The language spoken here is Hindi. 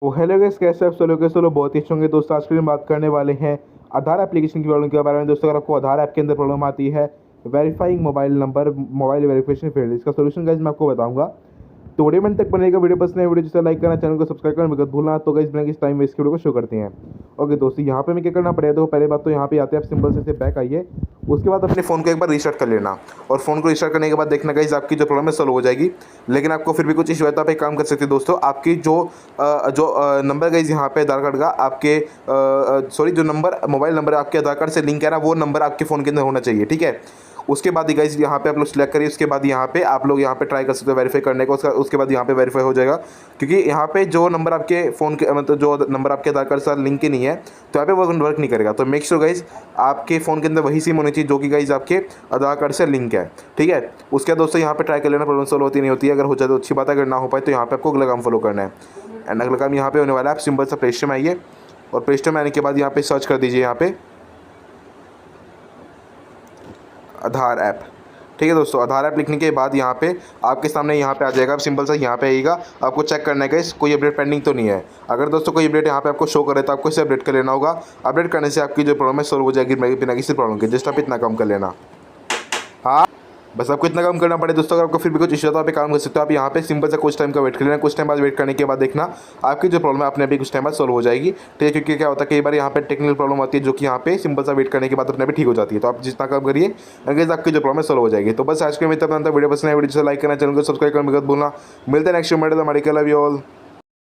तो हेलो गाइस, कैसे आप सब लोग? कैसे लोग बहुत ही अच्छे होंगे दोस्तों। आज के दिन बात करने वाले हैं आधार एप्लीकेशन की प्रॉब्लम के बारे में दोस्तों। अगर आपको आधार ऐप के अंदर प्रॉब्लम आती है verifying mobile number, mobile verification field, इसका सोल्यूशन गाइस मैं आपको बताऊंगा। तो वीडियो में तक बनेगा। वीडियो पसंद है वीडियो जिसे लाइक करना, चैनल को सब्सक्राइब करना मत भूलना। तो गाइस बिना किसी टाइम वेस्ट के वीडियो को शो करते हैं। ओके दोस्तों, यहाँ पे मैं क्या करना पड़ेगा? तो पहले बात तो यहाँ पे आते हैं आप सिंपल से बैक आइए। उसके बाद अपने फ़ोन को एक बार रीस्टार्ट कर लेना और फ़ोन को रीस्टार्ट करने के बाद देखना गाइस आपकी जो प्रॉब्लम है सॉल्व हो जाएगी। लेकिन आपको फिर भी कुछ इशू है तो आप एक काम कर सकते हैं दोस्तों। आपकी जो नंबर गाइस यहाँ पे आधार कार्ड का आपके सॉरी जो नंबर मोबाइल नंबर आपके आधार कार्ड से लिंक है ना, वो नंबर आपके फ़ोन के अंदर होना चाहिए, ठीक है। उसके बाद गाइस यहाँ पे आप लोग सिलेक्ट करिए। उसके बाद यहाँ पे आप लोग यहाँ पे ट्राई कर सकते हो वेरीफाई करने को। उसके बाद यहाँ पे वेरीफाई हो जाएगा, क्योंकि यहाँ पे जो नंबर आपके फ़ोन के मतलब जो नंबर आपके आधार कार्ड से लिंक ही नहीं है तो यहाँ पे वो वर्क नहीं करेगा। तो मेक श्योर गाइस आपके फ़ोन के अंदर वही सिम होनी चाहिए जो कि गाइस आपके आधार कार्ड से लिंक है, ठीक है। उसके बाद दोस्तों यहाँ पे ट्राई कर लेना, प्रॉब्लम सॉल्व होती नहीं होती है। अगर हो जाए तो अच्छी बात है, अगर ना हो पाए तो यहाँ पे आपको अगला काम फॉलो करना है। एंड अगला काम यहाँ पे होने वाला है, आप सिंपल सा प्ले स्टोर में आइए और प्ले स्टोर में आने के बाद यहाँ पे सर्च कर दीजिए यहाँ पे आधार ऐप, ठीक है दोस्तों। आधार ऐप लिखने के बाद यहाँ पे आपके सामने यहाँ पे आ जाएगा, आप सिंपल सा यहाँ पे आइएगा। आपको चेक करना है कि कोई अपडेट पेंडिंग तो नहीं है। अगर दोस्तों कोई अपडेट यहाँ पे आपको शो करे तो आपको इसे अपडेट कर लेना होगा। अपडेट करने से आपकी जो प्रॉब्लम है सॉल्व हो जाएगी बिना किसी प्रॉब्लम के। जस्ट आप इतना काम कर लेना। हाँ, बस आपको इतना काम करना पड़े दोस्तों। अगर आपको फिर भी कुछ इशू है तो आप काम कर सकते हो। आप यहाँ पे सिंपल सा कुछ टाइम का वेट कर लेना। कुछ टाइम बाद वेट करने के बाद देखना आपकी जो प्रॉब्लम है अपने अभी कुछ टाइम बाद सॉल्व हो जाएगी, ठीक है। क्योंकि क्या होता है कई बार यहाँ पे टेक्निकल प्रॉब्लम आती है जो कि यहाँ पे सिंपल सा वेट करने के बाद अपने अभी ठीक हो जाती है। तो आप जितना काम करिए अगर आपकी जो प्रॉब्लम है सॉल्व हो जाएगी। तो बस आज के मित्र वीडियो पसंद है वीडियो से लाइक करना, चैनल को सब्सक्राइब करना मत भूलना। मिलते हैं नेक्स्ट वीडियो में। हमारे के लव यू ऑल।